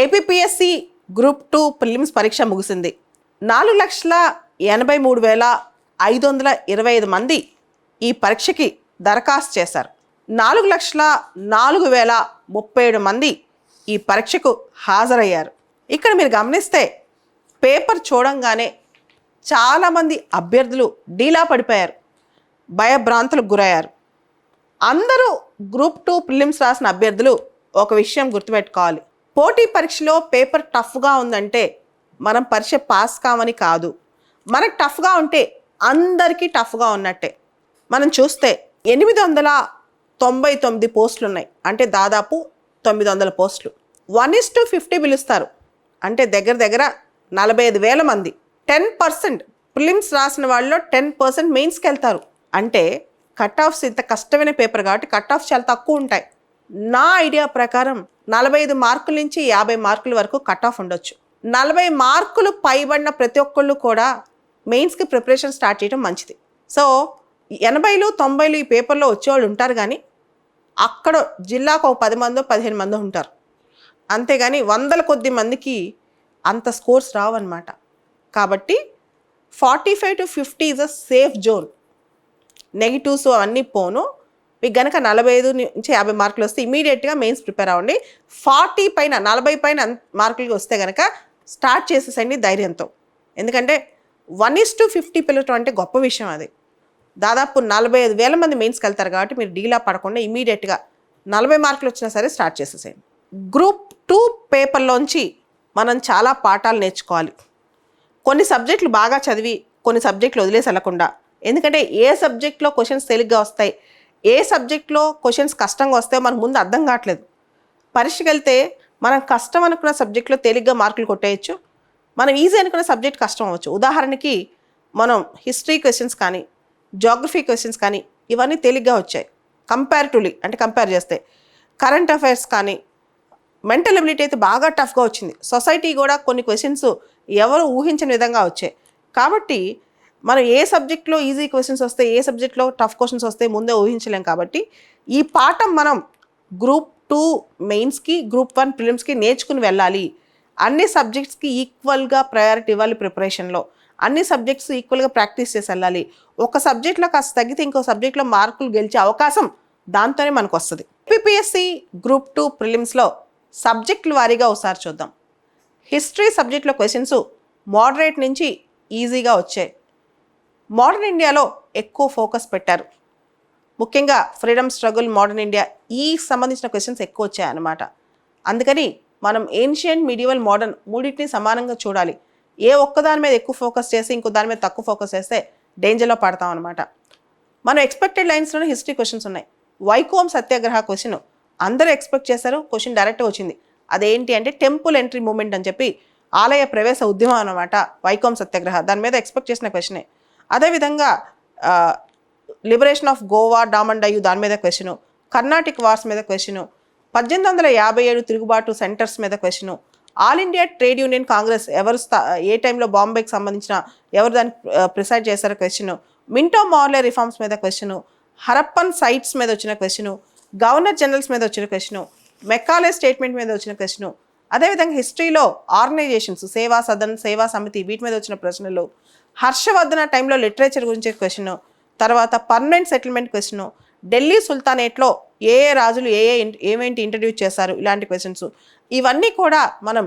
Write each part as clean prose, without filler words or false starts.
APPSC group 2 prelims పరీక్ష ముగిసింది. 4,83,525 మంది ఈ పరీక్షకి దరఖాస్తు చేశారు. 4,04,037 మంది ఈ పరీక్షకు హాజరయ్యారు. ఇక్కడ మీరు గమనిస్తే పేపర్ చూడంగానే చాలామంది అభ్యర్థులు డీలా పడిపోయారు, భయభ్రాంతులకు గురయ్యారు. అందరూ గ్రూప్ 2 ప్రిలిమ్స్ రాసిన అభ్యర్థులు ఒక విషయం గుర్తుపెట్టుకోవాలి. పోటీ పరీక్షలో పేపర్ టఫ్గా ఉందంటే మనం పరీక్ష పాస్ కామని కాదు. మనకు టఫ్గా ఉంటే అందరికీ టఫ్గా ఉన్నట్టే. మనం చూస్తే 899 పోస్టులు ఉన్నాయి, అంటే దాదాపు 900 పోస్టులు. 1:50 పిలుస్తారు, అంటే దగ్గర దగ్గర 45,000 మంది. 10% ప్రిలిమ్స్ రాసిన వాళ్ళలో 10% మెయిన్స్కి వెళ్తారు. అంటే కట్ ఆఫ్స్ ఇంత కష్టమైన పేపర్ కాబట్టి కట్ ఆఫ్స్ చాలా తక్కువ ఉంటాయి. నా ఐడియా ప్రకారం 45 మార్కుల నుంచి 50 మార్కుల వరకు కట్ ఆఫ్ ఉండొచ్చు. 40 మార్కులు పైబడిన ప్రతి ఒక్కళ్ళు కూడా మెయిన్స్కి ప్రిపరేషన్ స్టార్ట్ చేయడం మంచిది. సో 80లు 90లు ఈ పేపర్లో వచ్చేవాళ్ళు ఉంటారు, కానీ అక్కడ జిల్లాకు ఒక 10 మందో 15 మందో ఉంటారు. అంతేగాని వందల కొద్ది మందికి అంత స్కోర్స్ రావన్నమాట. కాబట్టి 45 to 50 is a safe zone. Negatives అవన్నీ పోను. మీకు కనుక 45 నుంచి 50 మార్కులు వస్తే ఇమీడియట్గా మెయిన్స్ ప్రిపేర్ అవ్వండి. 40 పైన 40 పైన మార్కులకి వస్తే కనుక స్టార్ట్ చేసేసండి ధైర్యంతో. ఎందుకంటే 1:50 పిలవటం అంటే గొప్ప విషయం. అది దాదాపు 45,000 మంది మెయిన్స్కి వెళ్తారు కాబట్టి మీరు డీలా పడకుండా ఇమీడియట్గా 40 మార్కులు వచ్చినా సరే స్టార్ట్ చేసేసేయండి. గ్రూప్ 2 పేపర్లోంచి మనం చాలా పాఠాలు నేర్చుకోవాలి. కొన్ని సబ్జెక్టులు బాగా చదివి కొన్ని సబ్జెక్టులు వదిలేసి వెళ్ళకుండా. ఎందుకంటే ఏ సబ్జెక్ట్లో క్వశ్చన్స్ తేలిగ్గా వస్తాయి, ఏ సబ్జెక్ట్లో క్వశ్చన్స్ కష్టంగా వస్తాయో మనకు ముందు అర్థం కావట్లేదు. పరీక్షకి వెళ్తే మనం కష్టం అనుకున్న సబ్జెక్ట్లో తేలిగ్గా మార్కులు కొట్టేయచ్చు, మనం ఈజీ అనుకున్న సబ్జెక్ట్ కష్టం అవ్వచ్చు. ఉదాహరణకి మనం హిస్టరీ క్వశ్చన్స్ కానీ జాగ్రఫీ క్వశ్చన్స్ కానీ ఇవన్నీ తేలిగ్గా వచ్చాయి కంపారిటివ్లీ, అంటే కంపేర్ చేస్తే. కరెంట్ అఫైర్స్ కానీ మెంటల్ ఎబిలిటీ అయితే బాగా టఫ్గా వచ్చింది. సొసైటీ కూడా కొన్ని క్వశ్చన్స్ ఎవరు ఊహించని విధంగా వచ్చాయి. కాబట్టి మనం ఏ సబ్జెక్ట్లో ఈజీ క్వశ్చన్స్ వస్తాయి, ఏ సబ్జెక్ట్లో టఫ్ క్వశ్చన్స్ వస్తాయి ముందే ఊహించలేం. కాబట్టి ఈ పాఠం మనం గ్రూప్ 2 మెయిన్స్కి గ్రూప్ 1 ప్రిలిమ్స్కి నేర్చుకుని వెళ్ళాలి. అన్ని సబ్జెక్ట్స్కి ఈక్వల్గా ప్రయారిటీ ఇవ్వాలి ప్రిపరేషన్లో. అన్ని సబ్జెక్ట్స్ ఈక్వల్గా ప్రాక్టీస్ చేసి వెళ్ళాలి. ఒక సబ్జెక్ట్లో కాస్త తగ్గితే ఇంకో సబ్జెక్ట్లో మార్కులు గెలిచే అవకాశం దాంతోనే మనకు వస్తుంది. ఏపీపీఎస్సీ గ్రూప్ 2 ప్రిలిమ్స్లో సబ్జెక్టుల వారీగా ఒకసారి చూద్దాం. హిస్టరీ సబ్జెక్ట్లో క్వశ్చన్స్ మోడరేట్ నుంచి ఈజీగా వచ్చాయి. మోడర్న్ ఇండియాలో ఎక్కువ ఫోకస్ పెట్టారు. ముఖ్యంగా ఫ్రీడమ్ స్ట్రగుల్, మోడర్న్ ఇండియా ఈ సంబంధించిన క్వశ్చన్స్ ఎక్కువ వచ్చాయన్నమాట. అందుకని మనం ఏన్షియంట్, మీడియవల్, మోడర్న్ మూడింటిని సమానంగా చూడాలి. ఏ ఒక్కదాని మీద ఎక్కువ ఫోకస్ చేసి ఇంకో దాని మీద తక్కువ ఫోకస్ చేస్తే డేంజర్లో పడతాం అనమాట. మనం ఎక్స్పెక్టెడ్ లైన్స్లోనే హిస్టరీ క్వశ్చన్స్ ఉన్నాయి. వైకోమ్ సత్యాగ్రహ క్వశ్చన్ అందరూ ఎక్స్పెక్ట్ చేశారు, క్వశ్చన్ డైరెక్ట్గా వచ్చింది. అదేంటి అంటే టెంపుల్ ఎంట్రీ మూమెంట్ అని చెప్పి ఆలయ ప్రవేశ ఉద్యమం అనమాట వైకోమ్ సత్యాగ్రహ. దాని మీద ఎక్స్పెక్ట్ చేసిన క్వశ్చనే. అదేవిధంగా లిబరేషన్ ఆఫ్ గోవా, డామన్ డయ్యూ దాని మీద క్వశ్చను, కర్ణాటిక్ వార్స్ మీద క్వశ్చను, 1857 తిరుగుబాటు సెంటర్స్ మీద question, all India trade union Congress ఎవరు ఏ టైంలో బాంబేకి సంబంధించిన ఎవరు దాన్ని ప్రిసైడ్ చేశారో క్వశ్చను, మింటో మార్లే రిఫార్మ్స్ మీద క్వశ్చను, హరప్పన్ సైట్స్ మీద వచ్చిన క్వశ్చను, గవర్నర్ జనరల్స్ మీద వచ్చిన క్వశ్చను, మెక్కాలే స్టేట్మెంట్ మీద వచ్చిన క్వశ్చను, అదేవిధంగా హిస్టరీలో ఆర్గనైజేషన్స్ సేవా సదన్, సేవా సమితి వీటి మీద వచ్చిన ప్రశ్నలు, హర్షవర్ధన టైంలో లిటరేచర్ గురించి క్వశ్చను, తర్వాత పర్మనెంట్ సెటిల్మెంట్ క్వశ్చను, ఢిల్లీ సుల్తానేట్లో ఏ రాజులు ఏమేంటి ఇంట్రడ్యూస్ చేశారు, ఇలాంటి క్వశ్చన్స్. ఇవన్నీ కూడా మనం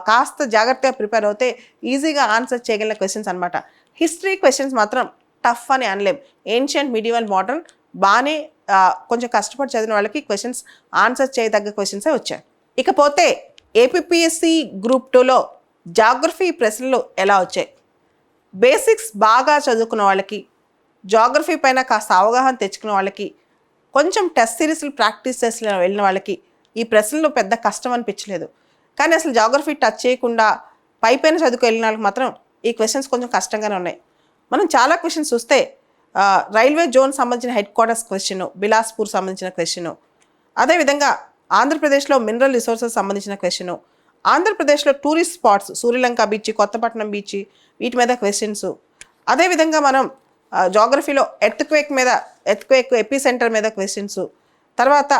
కాస్త జాగ్రత్తగా ప్రిపేర్ అవుతే ఈజీగా ఆన్సర్ చేయగలిగిన క్వశ్చన్స్ అనమాట. హిస్టరీ క్వశ్చన్స్ మాత్రం టఫ్ అని అనలేం. ఏన్షియంట్, మీడియవల్, మోడర్న్ బాగానే కొంచెం కష్టపడి చదివిన వాళ్ళకి క్వశ్చన్స్ ఆన్సర్ చేయదగ్గ క్వశ్చన్సే వచ్చాయి. ఇకపోతే ఏపీపీఎస్సీ గ్రూప్ 2లో జాగ్రఫీ ప్రశ్నలు ఎలా వచ్చాయి? బేసిక్స్ బాగా చదువుకున్న వాళ్ళకి, జాగ్రఫీ పైన కాస్త అవగాహన తెచ్చుకున్న వాళ్ళకి, కొంచెం టెస్ట్ సిరీస్లు ప్రాక్టీస్ చేసి వెళ్ళిన వాళ్ళకి ఈ ప్రశ్నలు పెద్ద కష్టం అనిపించలేదు. కానీ అసలు జాగ్రఫీ టచ్ చేయకుండా పైపైన చదువుకు వెళ్ళిన వాళ్ళకి మాత్రం ఈ క్వశ్చన్స్ కొంచెం కష్టంగానే ఉన్నాయి. మనం చాలా క్వశ్చన్స్ చూస్తే రైల్వే జోన్ సంబంధించిన హెడ్ క్వార్టర్స్ క్వశ్చను, బిలాస్పూర్ సంబంధించిన క్వశ్చను, అదేవిధంగా ఆంధ్రప్రదేశ్లో మినరల్ రిసోర్సెస్ సంబంధించిన క్వశ్చను, ఆంధ్రప్రదేశ్లో tourist spots Suryalanka beach, Kothapatnam beach వీటి మీద క్వశ్చన్స్, అదేవిధంగా మనం జాగ్రఫీలో ఎర్త్క్వేక్ ఎపీ సెంటర్ మీద క్వశ్చన్స్, తర్వాత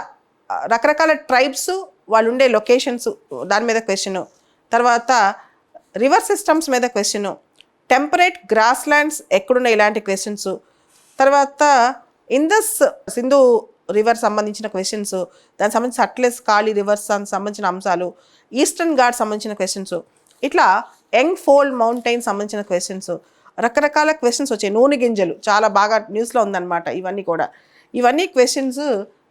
రకరకాల ట్రైబ్స్ వాళ్ళు ఉండే లొకేషన్స్ దాని మీద క్వశ్చను, తర్వాత రివర్ సిస్టమ్స్ మీద క్వశ్చను, టెంపరేట్ గ్రాస్ ల్యాండ్స్ ఎక్కడున్నాయి ఇలాంటి క్వశ్చన్స్, తర్వాత ఇందస్ సింధు రివర్ సంబంధించిన క్వశ్చన్స్, దానికి సంబంధించిన అట్లెస్ కాళీ రివర్స్ సంబంధించిన అంశాలు, ఈస్టర్న్ ఘాట్ సంబంధించిన క్వశ్చన్స్, ఇట్లా యంగ్ ఫోల్డ్ మౌంటైన్ సంబంధించిన క్వశ్చన్స్, రకరకాల క్వశ్చన్స్ వచ్చాయి. నూనె గింజలు చాలా బాగా న్యూస్లో ఉందన్నమాట. ఇవన్నీ క్వశ్చన్స్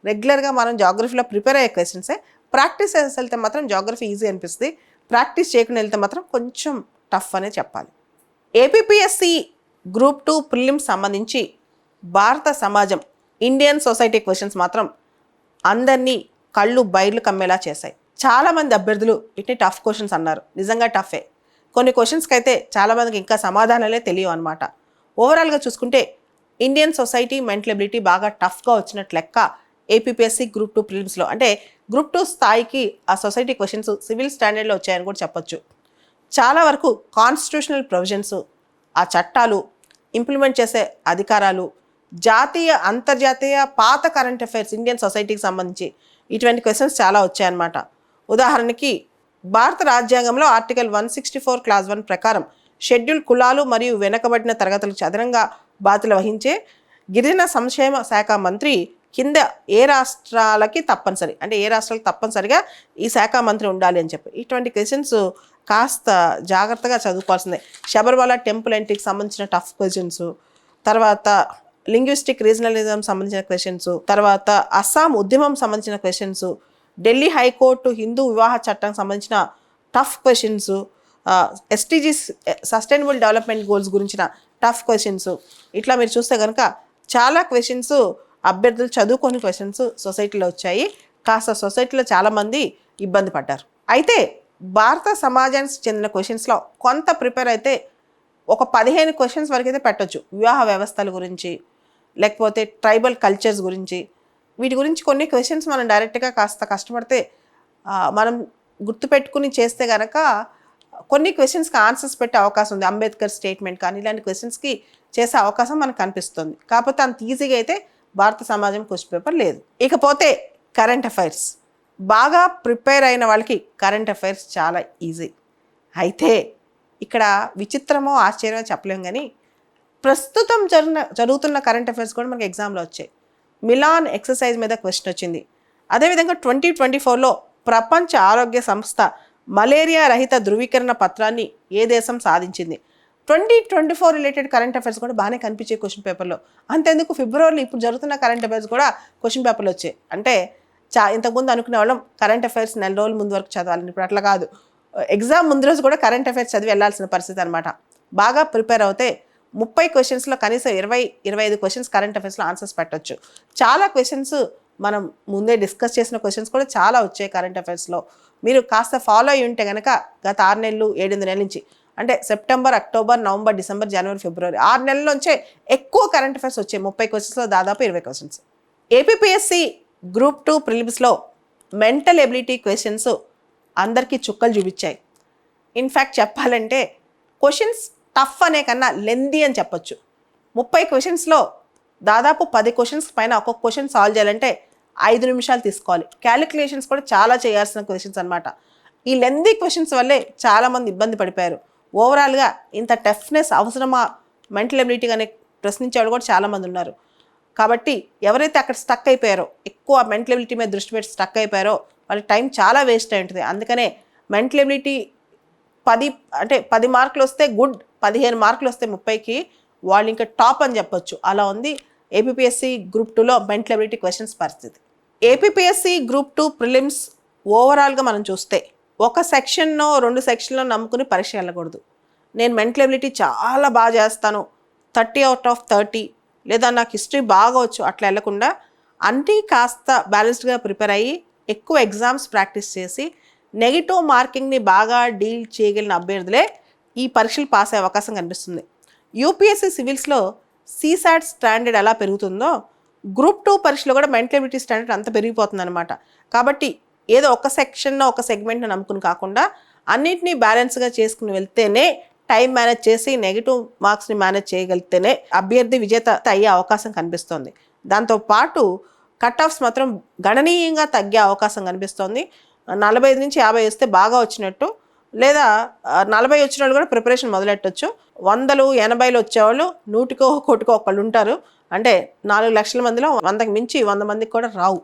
రెగ్యులర్గా మనం జాగ్రఫీలో ప్రిపేర్ అయ్యే క్వశ్చన్సే. ప్రాక్టీస్ చేసి వెళ్తే మాత్రం జాగ్రఫీ ఈజీ అనిపిస్తుంది, ప్రాక్టీస్ చేయకుండా వెళ్తే మాత్రం కొంచెం టఫ్ అనే చెప్పాలి. ఏపీపీఎస్సి గ్రూప్ 2 ప్రిలిమ్స్ సంబంధించి భారత సమాజం ఇండియన్ సొసైటీ క్వశ్చన్స్ మాత్రం అందరినీ కళ్ళు బయర్లు కమ్మేలా చేశాయి. చాలామంది అభ్యర్థులు ఇట్నే టఫ్ క్వశ్చన్స్ అన్నారు. నిజంగా టఫే. కొన్ని క్వశ్చన్స్కి అయితే చాలామందికి ఇంకా సమాధానాలే తెలియవు అనమాట. ఓవరాల్గా చూసుకుంటే ఇండియన్ సొసైటీ మెంటల్ ఎబిలిటీ బాగా టఫ్గా వచ్చినట్లు లెక్క ఏపీపీఎస్సి గ్రూప్ 2 ప్రిలిమ్స్లో. అంటే గ్రూప్ 2 స్థాయికి ఆ సొసైటీ క్వశ్చన్స్ సివిల్ స్టాండర్డ్లో వచ్చాయని కూడా చెప్పొచ్చు. చాలా వరకు కాన్స్టిట్యూషనల్ ప్రొవిజన్స్, ఆ చట్టాలు ఇంప్లిమెంట్ చేసే అధికారాలు, జాతీయ అంతర్జాతీయ పాత కరెంట్ అఫైర్స్ ఇండియన్ సొసైటీకి సంబంధించి ఇటువంటి క్వశ్చన్స్ చాలా వచ్చాయన్నమాట. ఉదాహరణకి భారత రాజ్యాంగంలో ఆర్టికల్ 164 క్లాస్ 1 ప్రకారం షెడ్యూల్ కులాలు మరియు వెనుకబడిన తరగతులకు అదనంగా బాధ్యతలు వహించే గిరిజన సంక్షేమ శాఖ మంత్రి కింద ఏ రాష్ట్రాలకు తప్పనిసరిగా ఈ శాఖ మంత్రి ఉండాలి అని చెప్పి ఇటువంటి క్వశ్చన్స్ కాస్త జాగ్రత్తగా చదువుకోవాల్సిందే. శబరిమల టెంపుల్ ఎంట్రీకి సంబంధించిన టఫ్ క్వశ్చన్స్, తర్వాత లింగ్విస్టిక్ రీజనలిజం సంబంధించిన క్వశ్చన్స్, తర్వాత అస్సాం ఉద్యమం సంబంధించిన క్వశ్చన్స్, ఢిల్లీ హైకోర్టు హిందూ వివాహ చట్టం సంబంధించిన tough questions, SDGs sustainable development goals గురించిన టఫ్ క్వశ్చన్స్, ఇట్లా మీరు చూస్తే కనుక చాలా క్వశ్చన్స్ అభ్యర్థులు చదువుకొని క్వశ్చన్స్ సొసైటీలో వచ్చాయి. కాస్త సొసైటీలో చాలామంది ఇబ్బంది పడ్డారు. అయితే భారత సమాజానికి చెందిన క్వశ్చన్స్లో కొంత ప్రిపేర్ అయితే ఒక 15 క్వశ్చన్స్ వరకు అయితే పెట్టచ్చు. వివాహ వ్యవస్థల గురించి, లేకపోతే ట్రైబల్ కల్చర్స్ గురించి, వీటి గురించి కొన్ని క్వశ్చన్స్ మనం డైరెక్ట్గా కాస్త కష్టపడితే మనం గుర్తుపెట్టుకుని చేస్తే కనుక కొన్ని క్వశ్చన్స్కి ఆన్సర్స్ పెట్టే అవకాశం ఉంది. అంబేద్కర్ స్టేట్మెంట్ కానీ ఇలాంటి క్వశ్చన్స్కి చేసే అవకాశం మనకు కనిపిస్తుంది. కాకపోతే అంత ఈజీగా అయితే భారత సమాజం క్వశ్చన్ పేపర్ లేదు. ఇకపోతే కరెంట్ అఫైర్స్, బాగా ప్రిపేర్ అయిన వాళ్ళకి కరెంట్ అఫైర్స్ చాలా ఈజీ. అయితే ఇక్కడ విచిత్రమో ఆశ్చర్యమో చెప్పలేం, కానీ ప్రస్తుతం జరుగుతున్న కరెంట్ అఫైర్స్ కూడా మనకి ఎగ్జామ్లో వచ్చాయి. మిలాన్ ఎక్సర్సైజ్ మీద క్వశ్చన్ వచ్చింది. అదేవిధంగా 2024లో ప్రపంచ ఆరోగ్య సంస్థ మలేరియా రహిత ధృవీకరణ పత్రాన్ని ఏ దేశం సాధించింది. 2024 రిలేటెడ్ కరెంట్ అఫైర్స్ కూడా బాగానే కనిపించే క్వశ్చన్ పేపర్లో. అంతేందుకు ఫిబ్రవరిలో ఇప్పుడు జరుగుతున్న కరెంట్ అఫైర్స్ కూడా క్వశ్చన్ పేపర్లు వచ్చాయి. అంటే ఇంతకుముందు అనుకునే వాళ్ళం కరెంట్ అఫైర్స్ నెల రోజుల ముందు వరకు చదవాలని, ఇప్పుడు అట్లా కాదు. ఎగ్జామ్ ముందు రోజు కూడా కరెంట్ అఫైర్స్ చదివి వెళ్ళాల్సిన పరిస్థితి అనమాట. బాగా ప్రిపేర్ అవుతే 30 క్వశ్చన్స్లో కనీసం 20-25 క్వశ్చన్స్ కరెంట్ అఫైర్స్లో ఆన్సర్స్ పెట్టవచ్చు. చాలా క్వశ్చన్స్ మనం ముందే డిస్కస్ చేసిన క్వశ్చన్స్ కూడా చాలా వచ్చాయి కరెంట్ అఫైర్స్లో. మీరు కాస్త ఫాలో అయ్యి ఉంటే కనుక గత 6 నెలలు 7 నెలల నుంచి, అంటే సెప్టెంబర్, అక్టోబర్, నవంబర్, డిసెంబర్, జనవరి, ఫిబ్రవరి 6 నెలల్లోంచే ఎక్కువ కరెంట్ అఫైర్స్ వచ్చాయి. 30 క్వశ్చన్స్లో దాదాపు 20 క్వశ్చన్స్. ఏపీపీఎస్సి గ్రూప్ 2 ప్రిలిమ్స్లో మెంటల్ ఎబిలిటీ క్వశ్చన్స్ అందరికీ చుక్కలు చూపించాయి. ఇన్ఫ్యాక్ట్ చెప్పాలంటే క్వశ్చన్స్ టఫ్ అనే కన్నా లెందీ అని చెప్పొచ్చు. 30 క్వశ్చన్స్లో దాదాపు 10 క్వశ్చన్స్ పైన ఒక్కొక్క క్వశ్చన్ సాల్వ్ చేయాలంటే 5 నిమిషాలు తీసుకోవాలి. క్యాలిక్యులేషన్స్ కూడా చాలా చేయాల్సిన క్వశ్చన్స్ అనమాట. ఈ లెందీ క్వశ్చన్స్ వల్లే చాలామంది ఇబ్బంది పడిపోయారు. ఓవరాల్గా ఇంత టఫ్నెస్ అవసరమా మెంటల్ ఎబిలిటీ అనే ప్రశ్నించేవాళ్ళు కూడా చాలామంది ఉన్నారు. కాబట్టి ఎవరైతే అక్కడ స్టక్ అయిపోయారో, ఎక్కువ మెంటల్ ఎబిలిటీ మీద దృష్టి పెట్టి స్టక్ అయిపోయారో వాళ్ళ టైం చాలా వేస్ట్ అయి ఉంటుంది. అందుకనే మెంటల్ ఎబిలిటీ 10 మార్కులు వస్తే గుడ్, 15 మార్కులు వస్తే 30కి వాళ్ళు ఇంకా టాప్ అని చెప్పొచ్చు. అలా ఉంది ఏపీపీఎస్సి గ్రూప్ 2లో మెంటల్ ఎబిలిటీ క్వశ్చన్స్ పరిస్థితి. ఏపీపీఎస్సి గ్రూప్ 2 ప్రిలిమ్స్ ఓవరాల్గా మనం చూస్తే ఒక సెక్షన్నో 2 సెక్షన్లో నమ్ముకుని పరీక్ష వెళ్ళకూడదు. నేను మెంటల్ ఎబిలిటీ చాలా బాగా చేస్తాను, 30 out of 30, లేదా నాకు హిస్టరీ బాగా వచ్చు, అట్లా వెళ్ళకుండా అన్నీ కాస్త బ్యాలెన్స్డ్గా ప్రిపేర్ అయ్యి ఎక్కువ ఎగ్జామ్స్ ప్రాక్టీస్ చేసి నెగిటివ్ మార్కింగ్ని బాగా డీల్ చేయగలిగిన అభ్యర్థులే ఈ పరీక్షలు పాస్ అయ్యే అవకాశం కనిపిస్తుంది. యూపీఎస్సీ సివిల్స్లో సీసాట్ స్టాండర్డ్ ఎలా పెరుగుతుందో గ్రూప్ 2 పరీక్షలో కూడా మెంటల్ ఎబిలిటీ స్టాండర్డ్ అంత పెరిగిపోతుంది అనమాట. కాబట్టి ఏదో ఒక సెక్షన్లో ఒక సెగ్మెంట్ని నమ్ముకుని కాకుండా అన్నింటినీ బ్యాలెన్స్గా చేసుకుని వెళ్తేనే, టైం మేనేజ్ చేసి నెగిటివ్ మార్క్స్ని మేనేజ్ చేయగలిగితేనే అభ్యర్థి విజేత అయ్యే అవకాశం కనిపిస్తోంది. దాంతోపాటు కట్ ఆఫ్స్ మాత్రం గణనీయంగా తగ్గే అవకాశం కనిపిస్తోంది. 45 నుంచి 50 వస్తే బాగా వచ్చినట్టు, లేదా 40 వచ్చిన వాళ్ళు కూడా ప్రిపరేషన్ మొదలెట్టచ్చు. 100, 80 వచ్చేవాళ్ళు 100కో 1 ఒకళ్ళు ఉంటారు. అంటే 4 లక్షల మందిలో 100కి మించి 100 మందికి కూడా రావు.